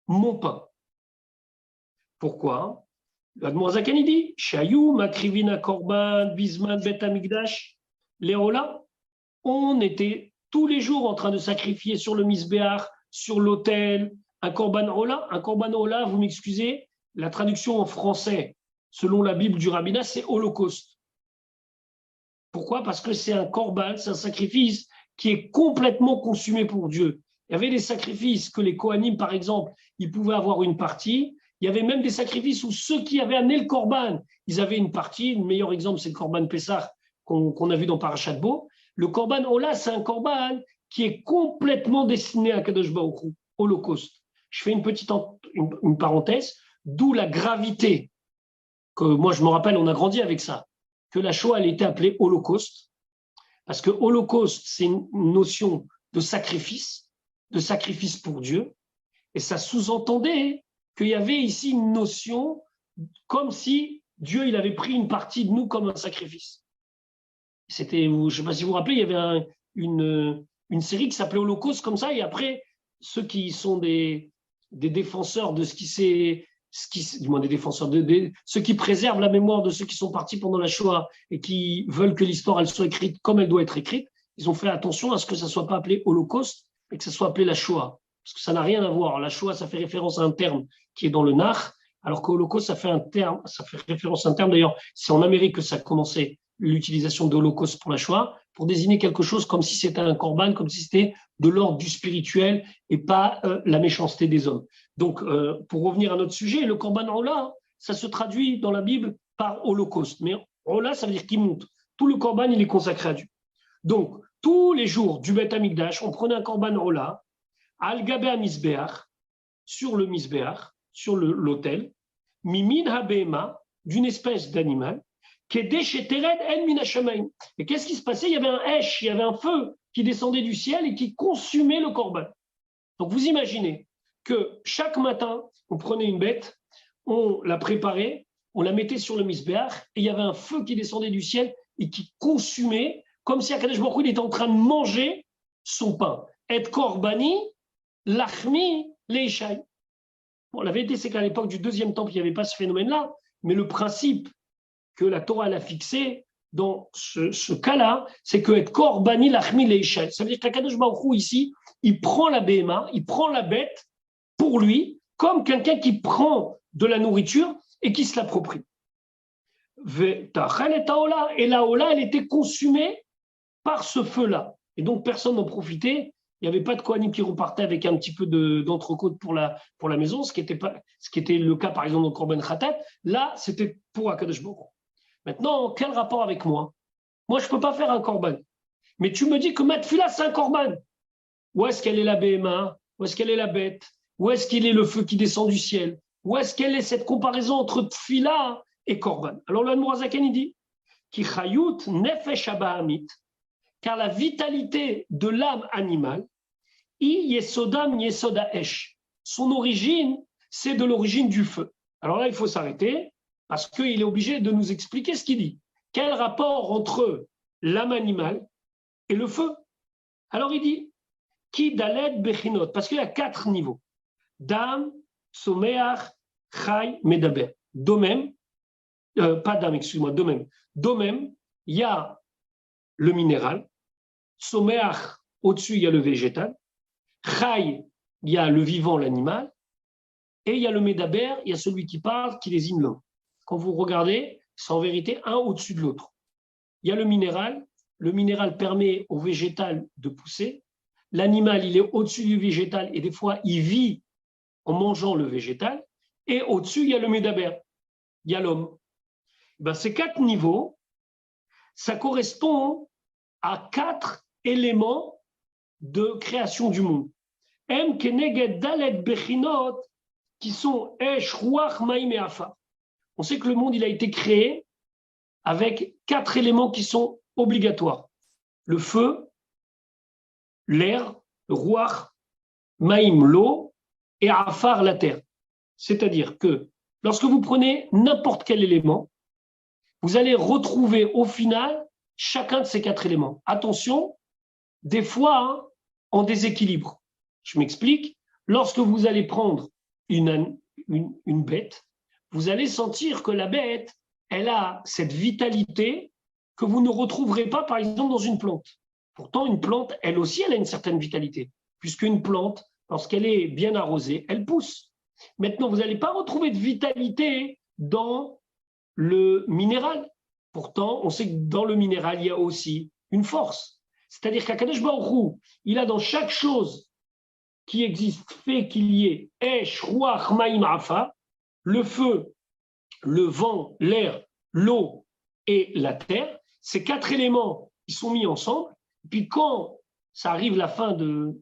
mon pain. Pourquoi? L'Admor Azaken dit Shayu makrivina korban bizman bet amigdash leola. On était tous les jours en train de sacrifier sur le misbéach, sur l'autel, un korban ola. Un korban ola, vous m'excusez, la traduction en français, selon la Bible du rabbinat, c'est holocauste. Pourquoi? Parce que c'est un korban, c'est un sacrifice qui est complètement consumé pour Dieu. Il y avait des sacrifices que les Kohanim, par exemple, ils pouvaient avoir une partie. Il y avait même des sacrifices où ceux qui avaient amené le korban, ils avaient une partie. Le meilleur exemple, c'est le korban Pessah qu'on a vu dans Parashat Bo. Le korban Ola, c'est un korban qui est complètement destiné à Kadosh Baruch Hu, holocauste. Je fais une parenthèse, d'où la gravité, que moi je me rappelle, on a grandi avec ça, que la Shoah, elle était appelée holocauste, parce que holocauste, c'est une notion de sacrifice pour Dieu, et ça sous-entendait qu'il y avait ici une notion comme si Dieu il avait pris une partie de nous comme un sacrifice. C'était, je ne sais pas si vous vous rappelez, il y avait une série qui s'appelait Holocauste comme ça, et après, ceux qui sont des défenseurs de ceux qui préservent la mémoire de ceux qui sont partis pendant la Shoah et qui veulent que l'histoire elle soit écrite comme elle doit être écrite, ils ont fait attention à ce que ça ne soit pas appelé Holocauste, mais que ça soit appelé la Shoah. Parce que ça n'a rien à voir. La Shoah, ça fait référence à un terme qui est dans le Nach, alors qu'Holocauste, ça fait référence à un terme. D'ailleurs, c'est en Amérique que ça a commencé l'utilisation de l'Holocauste pour la Shoah, pour désigner quelque chose comme si c'était un korban, comme si c'était de l'ordre du spirituel et pas la méchanceté des hommes. Donc, pour revenir à notre sujet, le korban Ola, ça se traduit dans la Bible par Holocauste. Mais Ola, ça veut dire qu'il monte. Tout le korban, il est consacré à Dieu. Donc, tous les jours du Beth Amikdash, on prenait un korban Ola, Al-Gabe Misbeach, sur le Misbeach, sur l'autel, Mimin Habema, d'une espèce d'animal, Kedesh et Tered El Minashamaim. Et qu'est-ce qui se passait? Il y avait un Esh, il y avait un feu qui descendait du ciel et qui consumait le korban. Donc vous imaginez que chaque matin, on prenait une bête, on la préparait, on la mettait sur le Misbeach, et il y avait un feu qui descendait du ciel et qui consumait, comme si Akadosh Baruch Hu était en train de manger son pain. Et korbani, lachmi, leishai. Bon, la vérité, c'est qu'à l'époque du deuxième temple, il n'y avait pas ce phénomène-là, mais le principe que la Torah a fixé dans ce cas-là, c'est que être korbani lachmi leishel. Ça veut dire qu'Akadosh Baruch Hu, ici, il prend la béhéma, il prend la bête pour lui, comme quelqu'un qui prend de la nourriture et qui se l'approprie. Et la Ola, elle était consumée par ce feu-là. Et donc, personne n'en profitait. Il n'y avait pas de Kohanim qui repartaient avec un petit peu d'entrecôte pour la maison, ce qui était le cas, par exemple, dans Korban Khatat. Là, c'était pour Akadosh Baruch Hu. Maintenant, quel rapport avec moi? Moi, je ne peux pas faire un Korban. Mais tu me dis que ma tefila, c'est un Korban. Où est-ce qu'elle est la béhéma? Où est-ce qu'elle est la bête? Où est-ce qu'il est le feu qui descend du ciel? Où est-ce qu'elle est cette comparaison entre tefila et Korban? Alors, l'Admor HaZaken, il dit Ki chayut nefesh abahamit, car la vitalité de l'âme animale, yesodam yesoda esh. Son origine, c'est de l'origine du feu. Alors là, il faut s'arrêter parce qu'il est obligé de nous expliquer ce qu'il dit. Quel rapport entre l'âme animale et le feu? Alors il dit Ki daled bechinot, parce qu'il y a 4 niveaux. Dam, someach, chay, medaber. Domem, pas dam, excuse-moi, domem. Domem, il y a le minéral. Someach, au-dessus, il y a le végétal. Chay, il y a le vivant, l'animal. Et il y a le médaber, il y a celui qui parle, qui désigne l'homme. Quand vous regardez, c'est en vérité un au-dessus de l'autre. Il y a le minéral. Le minéral permet au végétal de pousser. L'animal, il est au-dessus du végétal et des fois, il vit en mangeant le végétal. Et au-dessus, il y a le médaber, il y a l'homme. Ben, ces 4 niveaux, ça correspond à 4 éléments de création du monde. M keneged dalet bechinot, qui sont esh, ruach, maïm et afar. On sait que le monde, il a été créé avec 4 éléments qui sont obligatoires. Le feu, l'air, le ruach, maïm, l'eau, et afar, la terre. C'est-à-dire que lorsque vous prenez n'importe quel élément, vous allez retrouver au final chacun de ces 4 éléments. Attention, des fois en déséquilibre. Je m'explique. Lorsque vous allez prendre une bête, vous allez sentir que la bête, elle a cette vitalité que vous ne retrouverez pas, par exemple, dans une plante. Pourtant, une plante, elle aussi, elle a une certaine vitalité, puisqu'une plante, lorsqu'elle est bien arrosée, elle pousse. Maintenant, vous n'allez pas retrouver de vitalité dans le minéral. Pourtant, on sait que dans le minéral, il y a aussi une force. C'est-à-dire qu'Akadosh Baruch Hu, il a dans chaque chose qui existe fait qu'il y ait Esh, Ruach, Maïm, Afa, le feu, le vent, l'air, l'eau et la terre. Ces 4 éléments, ils sont mis ensemble. Puis quand ça arrive la fin de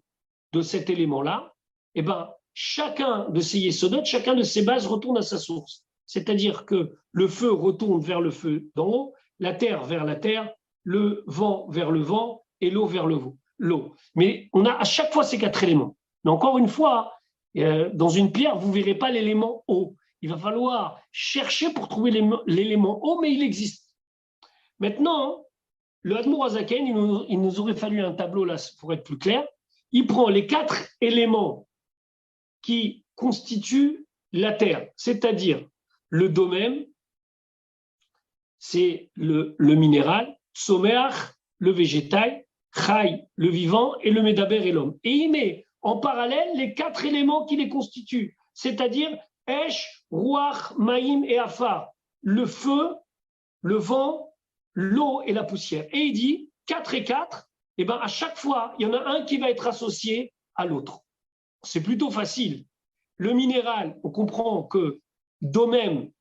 cet élément-là, eh ben, chacun de ces yesodot, chacun de ces bases retourne à sa source. C'est-à-dire que le feu retourne vers le feu d'en haut, la terre vers la terre, le vent vers le vent et l'eau vers l'eau. Mais on a à chaque fois ces 4 éléments. Mais encore une fois, dans une pierre, vous ne verrez pas l'élément eau. Il va falloir chercher pour trouver l'élément eau, mais il existe. Maintenant, le Admor HaZaken, il nous aurait fallu un tableau là pour être plus clair. Il prend les 4 éléments qui constituent la terre, c'est-à-dire le domem, c'est le minéral, someach, le végétal, chay, le vivant, et le médaber et l'homme. Et il met en parallèle les 4 éléments qui les constituent, c'est-à-dire esh, ruach, maïm et afar, le feu, le vent, l'eau et la poussière. Et il dit 4 et 4, et ben à chaque fois, il y en a un qui va être associé à l'autre. C'est plutôt facile. Le minéral, on comprend que domem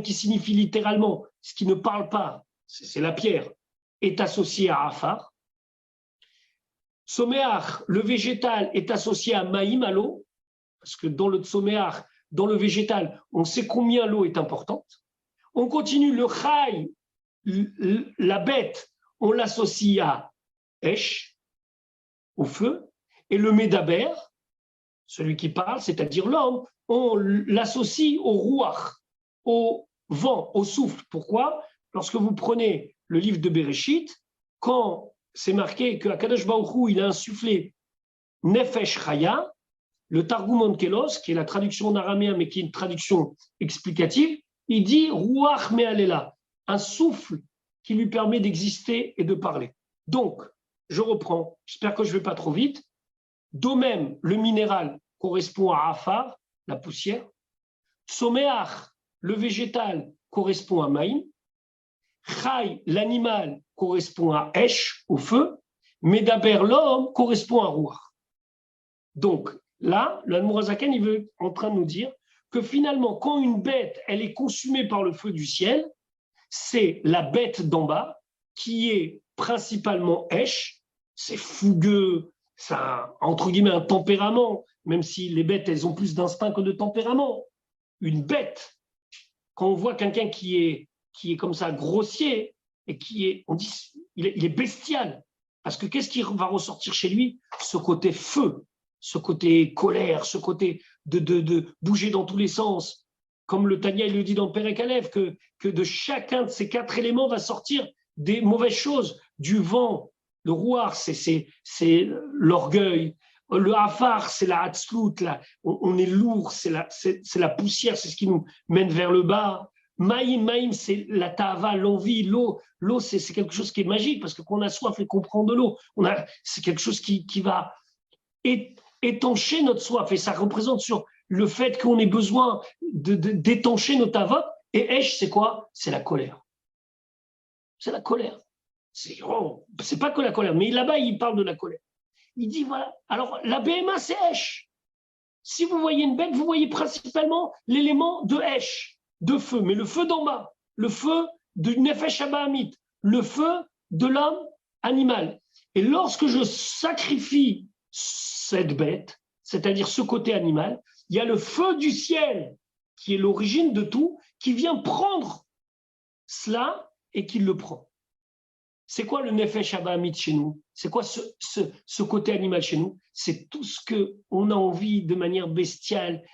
qui signifie littéralement ce qui ne parle pas, c'est la pierre, est associé à afar. Someach, le végétal, est associé à maïm, à l'eau, parce que dans le someach, dans le végétal, on sait combien l'eau est importante. On continue, le chay, la bête, on l'associe à esh, au feu, et le médaber, celui qui parle, c'est-à-dire l'homme, on l'associe au ruach, au vent, au souffle. Pourquoi? Lorsque vous prenez le livre de Bereshit, quand c'est marqué que Akadosh Baruch Hu, il a insufflé Nefesh Chaya, le Targum Onkelos, qui est la traduction en araméen, mais qui est une traduction explicative, il dit Ruach Me'alela, un souffle qui lui permet d'exister et de parler. Donc, je reprends, j'espère que je ne vais pas trop vite. D'au même, le minéral correspond à Afar, la poussière. Someach, le végétal, correspond à Maïm. Chai, l'animal, correspond à Esh, au feu. Medaber, l'homme, correspond à Ruach. Donc, là, le Admorazaken, il veut en train de nous dire que finalement, quand une bête, elle est consumée par le feu du ciel, c'est la bête d'en bas qui est principalement Esh, c'est fougueux, ça a entre guillemets un tempérament, même si les bêtes, elles ont plus d'instinct que de tempérament. Une bête, quand on voit quelqu'un qui est comme ça grossier et qui est, on dit, il est bestial, parce que qu'est-ce qui va ressortir chez lui? Ce côté feu, ce côté colère, ce côté de bouger dans tous les sens. Comme le Tanya il le dit dans le Perek Aleph, que de chacun de ces 4 éléments va sortir des mauvaises choses. Du vent, le rouar, c'est l'orgueil. Le hafar, c'est la hatzlout, on est lourd, c'est la poussière, c'est ce qui nous mène vers le bas. Maïm, c'est la tava, l'envie, l'eau. L'eau, c'est quelque chose qui est magique, parce que quand on a soif et qu'on prend de l'eau, c'est quelque chose qui va étancher notre soif. Et ça représente sur le fait qu'on ait besoin d'étancher nos tavot. Et Esh, c'est quoi? C'est la colère. C'est la colère. C'est pas que la colère, mais là-bas, il parle de la colère. Il dit, voilà, alors la BMA, c'est Esh. Si vous voyez une bête, vous voyez principalement l'élément de Esh, de feu, mais le feu d'en bas, le feu du Nefesh Abahamit, le feu de l'homme animal. Et lorsque je sacrifie cette bête, c'est-à-dire ce côté animal, il y a le feu du ciel, qui est l'origine de tout, qui vient prendre cela et qui le prend. C'est quoi le Nefesh Abahamit chez nous? C'est quoi ce côté animal chez nous? C'est tout ce qu'on a envie de manière bestiale,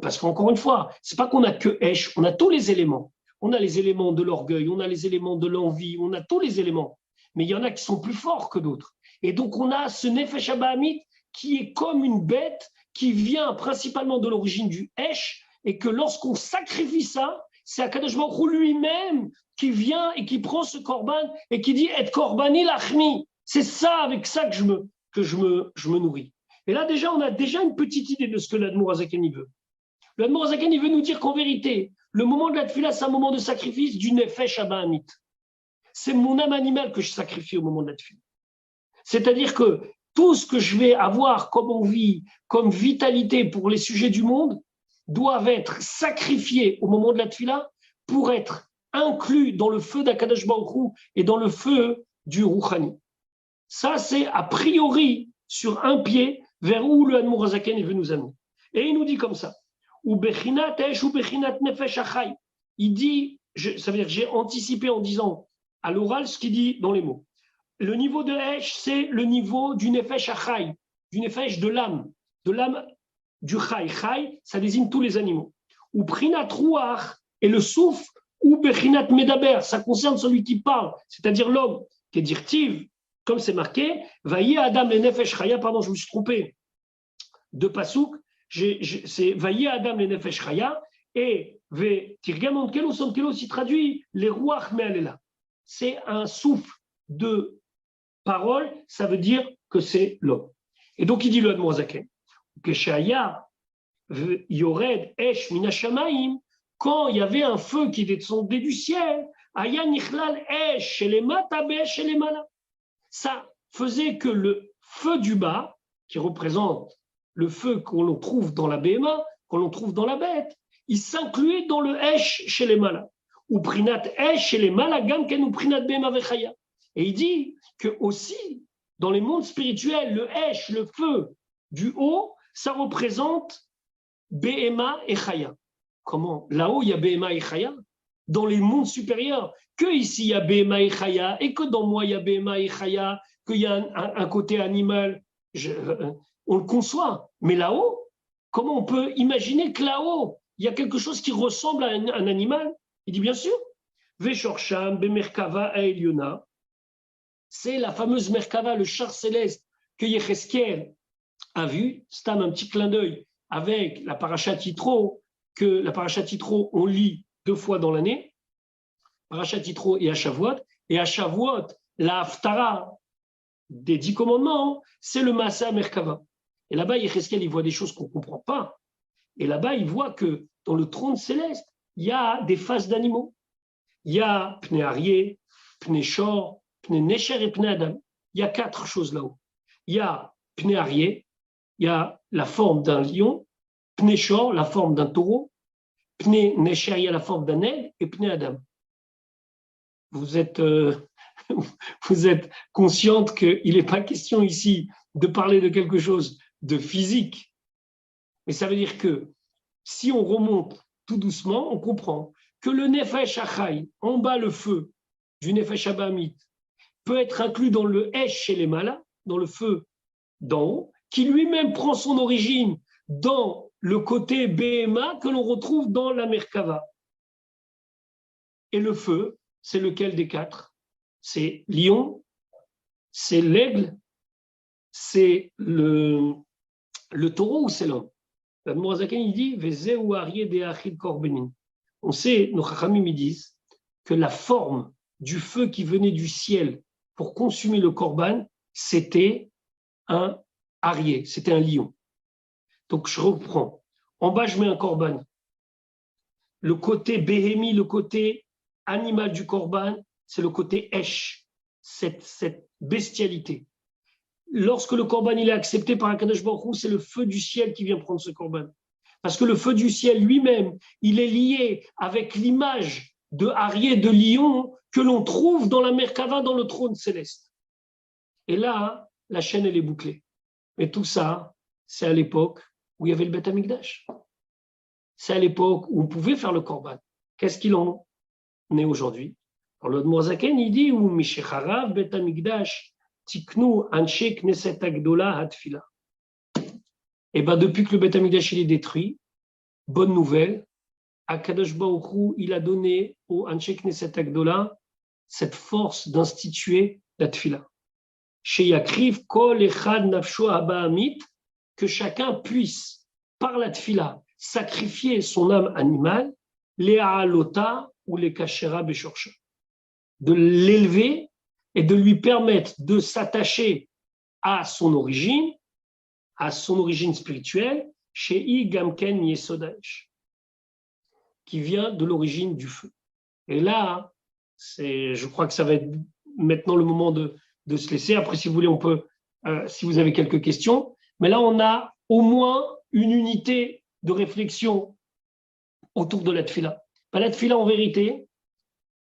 parce qu'encore une fois, c'est pas qu'on a que Esh, on a tous les éléments. On a les éléments de l'orgueil, on a les éléments de l'envie, on a tous les éléments. Mais il y en a qui sont plus forts que d'autres. Et donc on a ce Nefesh Abahamit qui est comme une bête qui vient principalement de l'origine du Esh, et que lorsqu'on sacrifie ça, c'est Akadosh Baruch Hu lui-même qui vient et qui prend ce korban et qui dit et korbani lachmi. C'est ça, avec ça que je me nourris. Et là déjà, on a déjà une petite idée de ce que l'Admour Azaken veut. L'Admour Azaken veut nous dire qu'en vérité, le moment de la tefila, c'est un moment de sacrifice du nefesh abahamit. C'est mon âme animale que je sacrifie au moment de la tefila. C'est-à-dire que tout ce que je vais avoir comme envie, comme vitalité pour les sujets du monde, doivent être sacrifiés au moment de la tefila pour être inclus dans le feu d'Akadosh Baruch Hu et dans le feu du Rouhani. Ça, c'est a priori sur un pied vers où le Admour Azaken veut nous amener. Et il nous dit comme ça. Il dit, ça veut dire j'ai anticipé en disant à l'oral ce qu'il dit dans les mots. Le niveau de Esh, c'est le niveau du Nefesh Achai, du Nefesh de l'âme du Chai. Chai, ça désigne tous les animaux. Ou Prinat Ruach, et le souffle, ou Bechinat Medaber, ça concerne celui qui parle, c'est-à-dire l'homme, qui est dirtiv, comme c'est marqué, Vaïe Adam le Nefesh Chaya, pardon, je me suis trompé de Pasouk, c'est Vaïe Adam le Nefesh Chaya, et Tirgamon Kelo, son Kelo s'y traduit, les Ruach Me'alela. C'est un souffle de parole, ça veut dire que c'est l'homme. Et donc il dit le Admour Zaken, que Shaya Yored Esh Minashamaim, quand il y avait un feu qui descendait du ciel, Aya Nichlal Esh Shelemata Be'esh Shelemala. Ça faisait que le feu du bas, qui représente le feu qu'on trouve dans la BMA, qu'on trouve dans la bête, il s'incluait dans le Esh Shelemala. Ou Prinat Esh Shelemala Gamken ou Prinat Bema Vechaya. Et il dit que aussi, dans les mondes spirituels, le Esh, le feu du haut, ça représente Bema et Chaya. Comment? Là-haut, il y a Bema et Chaya. Dans les mondes supérieurs, que ici, il y a Bema et Chaya, et que dans moi, il y a Bema et Chaya, qu'il y a un côté animal. On le conçoit. Mais là-haut, comment on peut imaginer que là-haut, il y a quelque chose qui ressemble à un animal? Il dit bien sûr. Veshorsham, Bemerkava, Eliona. C'est la fameuse Merkava, le char céleste que Yecheskel a vu, Stam, un petit clin d'œil avec la Parashat Yitro, que la Parashat Yitro, on lit 2 fois dans l'année, Parashat Yitro et à Shavuot, la Haftara des 10 commandements, c'est le Masa Merkava. Et là-bas, Yecheskel, il voit des choses qu'on ne comprend pas. Et là-bas, il voit que dans le trône céleste, il y a des faces d'animaux. Il y a Pnei Aryeh, Pnei Shor, Pnei Nesher et Pnei Adam. Il y a 4 choses là-haut. Il y a Pnei Aryeh, il y a la forme d'un lion, Pnei Shor, la forme d'un taureau, Pnei Nesher, il y a la forme d'un aigle, et Pnei Adam. Vous êtes consciente qu'il n'est pas question ici de parler de quelque chose de physique. Mais ça veut dire que si on remonte tout doucement, on comprend que le Nefesh Achai, en bas le feu du Nefesh Abahamit, peut être inclus dans le Esh chez les Malas, dans le feu d'en haut, qui lui-même prend son origine dans le côté Behema que l'on retrouve dans la Merkava. Et le feu, c'est lequel des 4? C'est lion, c'est l'aigle, c'est le taureau ou c'est l'homme? L'Admor HaZaken, il dit Vezeh ou Aryeh de Achid Korbenin. On sait, nos Chachamim ils disent que la forme du feu qui venait du ciel pour consumer le korban, c'était un Aryeh, c'était un lion. Donc je reprends. En bas, je mets un korban. Le côté béhémi, le côté animal du korban, c'est le côté esh, cette bestialité. Lorsque le korban il est accepté par Akadosh Baruch Hu, c'est le feu du ciel qui vient prendre ce korban. Parce que le feu du ciel lui-même, il est lié avec l'image de Aryeh, de lion, que l'on trouve dans la Merkava, dans le trône céleste. Et là, la chaîne, elle est bouclée. Mais tout ça, c'est à l'époque où il y avait le Beth Amikdash. C'est à l'époque où on pouvait faire le korban. Qu'est-ce qu'il en est aujourd'hui? Alors, le Admor HaZaken, il dit, ou Mishecharav Beth Amikdash tiknu anshe knesset agdola hatfila. Et bien, depuis que le Beth Amikdash il est détruit, bonne nouvelle, Akadosh Baruch Hu, il a donné au anshe knesset agdola cette force d'instituer la tfila. Chez Yakriv, kol echad nafsho abahamit, que chacun puisse, par la tfila, sacrifier son âme animale, les ha'alota ou les kashera beshorcha, de l'élever et de lui permettre de s'attacher à son origine spirituelle, chez I Gamken Yesodash, qui vient de l'origine du feu. Et là, je crois que ça va être maintenant le moment de se laisser. Après, si vous voulez, on peut, si vous avez quelques questions. Mais là, on a au moins une unité de réflexion autour de la tfila. La tfila, en vérité,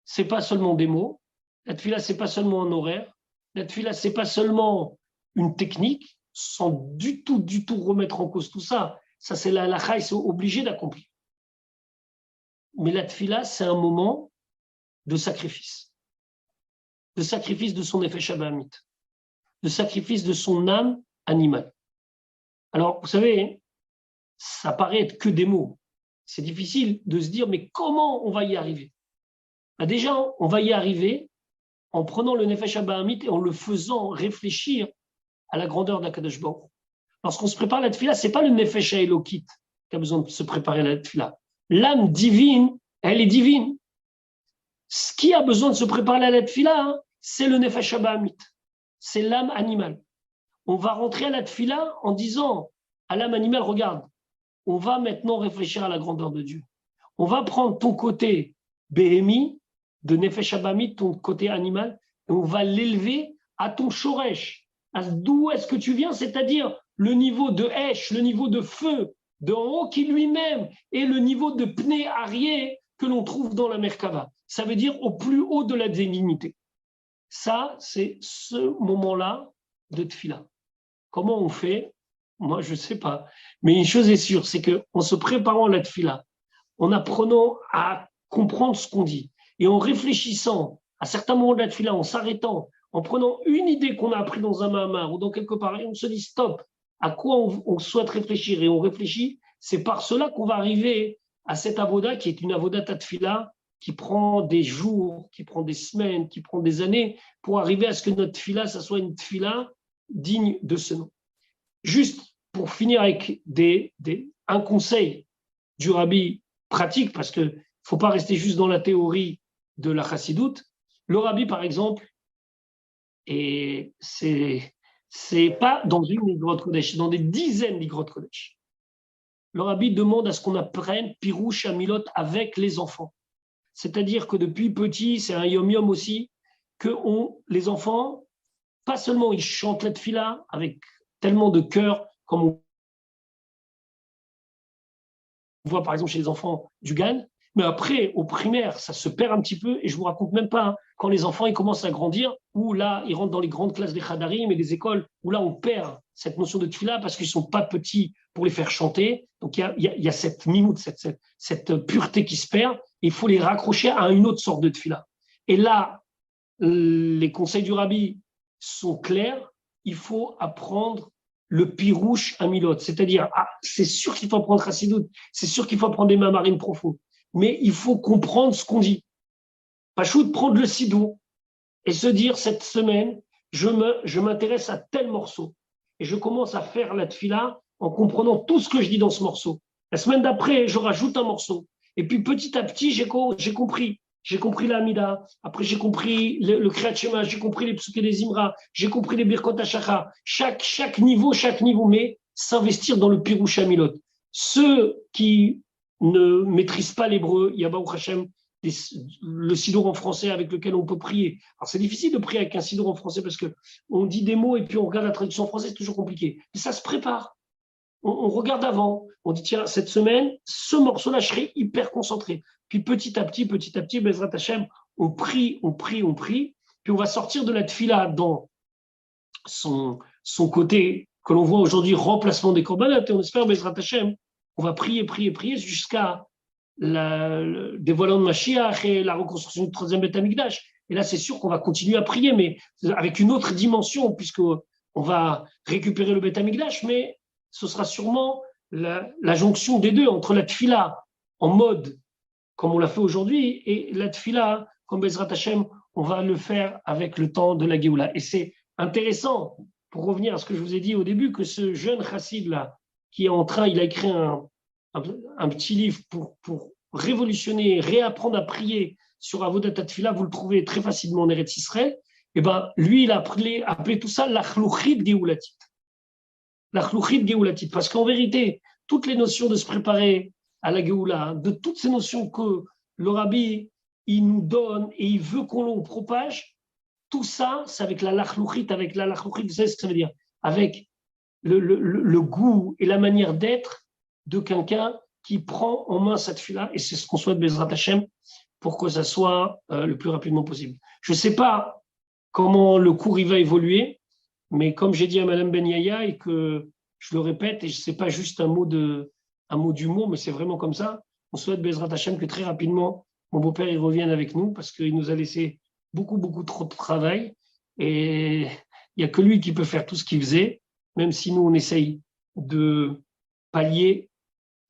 c'est pas seulement des mots. La tfila, c'est pas seulement un horaire. La tfila, c'est pas seulement une technique, sans du tout remettre en cause tout ça. Ça, c'est la halakha, ils sont obligés d'accomplir. Mais la tfila, c'est un moment de sacrifice. De sacrifice de son nefesh abahamit. De sacrifice de son âme animale. Alors, vous savez, ça paraît être que des mots. C'est difficile de se dire, mais comment on va y arriver? Déjà, on va y arriver en prenant le nefesh abahamit et en le faisant réfléchir à la grandeur d'Akadosh Baruch Hu. Lorsqu'on se prépare à la tefila, ce n'est pas le nefesh haelokit qui a besoin de se préparer à la tefila. L'âme divine, elle est divine. Ce qui a besoin de se préparer à la tefila, c'est le nefesh abahamit. C'est l'âme animale. On va rentrer à la tefila en disant à l'âme animale, regarde, on va maintenant réfléchir à la grandeur de Dieu. On va prendre ton côté béhémi, de nefesh abahamit, ton côté animal, et on va l'élever à ton shoresh. D'où est-ce que tu viens? C'est-à-dire le niveau de Esh, le niveau de feu, de en haut qui lui-même est le niveau de Pnei Aryeh que l'on trouve dans la Merkava. Ça veut dire au plus haut de la divinité. Ça, c'est ce moment-là de Tfila. Comment on fait? Moi, je ne sais pas. Mais une chose est sûre, c'est qu'en se préparant à la Tfila, en apprenant à comprendre ce qu'on dit, et en réfléchissant à certains moments de la Tfila, en s'arrêtant, en prenant une idée qu'on a appris dans un mahamar ou dans quelque part, et on se dit stop, à quoi on souhaite réfléchir, et on réfléchit, c'est par cela qu'on va arriver à cette avoda qui est une avoda tatfila qui prend des jours, qui prend des semaines, qui prend des années pour arriver à ce que notre tfila, ça soit une tfila digne de ce nom. juste pour finir avec un conseil du rabbi pratique, parce qu'il ne faut pas rester juste dans la théorie de la chassidoute. Le rabbi, par exemple, et c'est pas dans une Igrot Kodesh, c'est dans des dizaines d'Igrot Kodesh. Le rabbi demande à ce qu'on apprenne Pirouche Amilot avec les enfants. C'est-à-dire que depuis petit, c'est un yom-yom aussi, que les enfants, pas seulement ils chantent la tfila avec tellement de cœur, comme on voit par exemple chez les enfants du GAN, mais après, au primaire, ça se perd un petit peu, et je vous raconte même pas, hein, quand les enfants ils commencent à grandir, où là, ils rentrent dans les grandes classes des Khadarim et des écoles, où là, on perd cette notion de tfila parce qu'ils sont pas petits pour les faire chanter. Donc, il y a cette mimoute, cette pureté qui se perd, et il faut les raccrocher à une autre sorte de tfila. Et là, les conseils du rabbi sont clairs, il faut apprendre le pirouche amilot, c'est-à-dire, c'est sûr qu'il faut apprendre Chassidut, c'est sûr qu'il faut apprendre des mamarines profondes, mais il faut comprendre ce qu'on dit. Pachout, prendre le sidou et se dire, cette semaine, je m'intéresse à tel morceau, et je commence à faire la tfila en comprenant tout ce que je dis dans ce morceau. La semaine d'après, je rajoute un morceau, et puis petit à petit, j'ai compris. J'ai compris la Amida, après j'ai compris le Kriyat Shema, j'ai compris les Psuké des Imra, j'ai compris les Birkot HaShachar. Chaque niveau, mais s'investir dans le Pirouche Amilot. Ceux qui ne maîtrisent pas l'hébreu, il y a Baruch Hashem, le sidour en français avec lequel on peut prier. Alors c'est difficile de prier avec un sidour en français parce qu'on dit des mots et puis on regarde la traduction en français, c'est toujours compliqué. Mais ça se prépare. On regarde avant. On dit, tiens, cette semaine, ce morceau-là, je serai hyper concentré. Puis petit à petit, Bezrat Hashem, on prie. Puis on va sortir de la tfila dans son côté que l'on voit aujourd'hui, remplacement des corbanotes. Et on espère, Bezrat Hashem, on va prier jusqu'à le dévoilement de Mashiach et la reconstruction du troisième Beth Amikdash. Et là, c'est sûr qu'on va continuer à prier, mais avec une autre dimension, puisqu'on va récupérer le Beth Amikdash, mais ce sera sûrement la jonction des deux, entre la tfila en mode, comme on l'a fait aujourd'hui, et la tfila, comme Bezrat Hashem, on va le faire avec le temps de la Géoula. Et c'est intéressant, pour revenir à ce que je vous ai dit au début, que ce jeune chassid-là, qui est en train, il a écrit un petit livre pour révolutionner, réapprendre à prier sur Avodat Tfila, vous le trouvez très facilement en Eretz Israël, et ben lui, il a appelé tout ça l'achlouchit géoulatit. L'achlouchit géoulatit. Parce qu'en vérité, toutes les notions de se préparer à la Géoula, de toutes ces notions que le rabbi, il nous donne et il veut qu'on propage, tout ça, c'est avec la lachlouchit, vous savez ce que ça veut dire? Avec le goût et la manière d'être de quelqu'un qui prend en main cette fila, et c'est ce qu'on souhaite Bezrat Hashem pour que ça soit le plus rapidement possible. Je ne sais pas comment le cours il va évoluer, mais comme j'ai dit à Madame Ben Yaya, et que je le répète, et ce n'est pas juste un mot d'humour, mais c'est vraiment comme ça, on souhaite Bezrat Hashem que très rapidement, mon beau-père il revienne avec nous, parce qu'il nous a laissé beaucoup trop de travail, et il n'y a que lui qui peut faire tout ce qu'il faisait, même si nous on essaye de pallier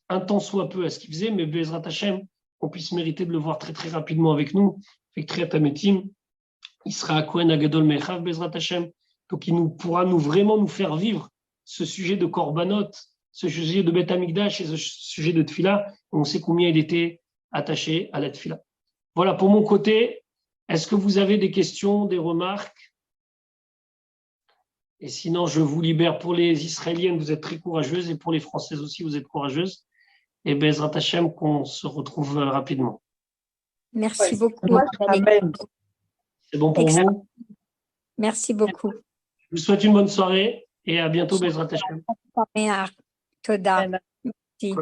un tant soit peu à ce qu'il faisait, mais Bezrat Hashem, on puisse mériter de le voir très rapidement avec nous. Fait que Triat Hametim, il sera à Kohen Agadol Mechav Bezrat Hashem, donc il pourra vraiment nous faire vivre ce sujet de Korbanot, ce sujet de Beth Amikdash et ce sujet de Tfila. On sait combien il était attaché à la Tfila. Voilà pour mon côté. Est-ce que vous avez des questions, des remarques? Et sinon, je vous libère. Pour les Israéliennes, vous êtes très courageuses, et pour les Françaises aussi, vous êtes courageuses. Et Bezrat Hashem, qu'on se retrouve rapidement. Merci beaucoup. Amen. C'est bon pour vous? Merci beaucoup. Je vous souhaite une bonne soirée et à bientôt, Bezrat Hashem. Toda. Merci.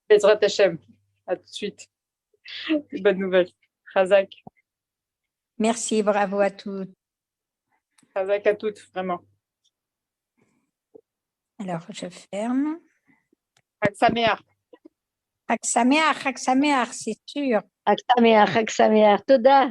Bezrat Hashem. À tout de suite. Bonne nouvelle. Chazak. Merci, bravo à toutes. Chazak à toutes, vraiment. Alors, je ferme. Chag Chag Sameach, c'est sûr. Chag Sameach, Toda.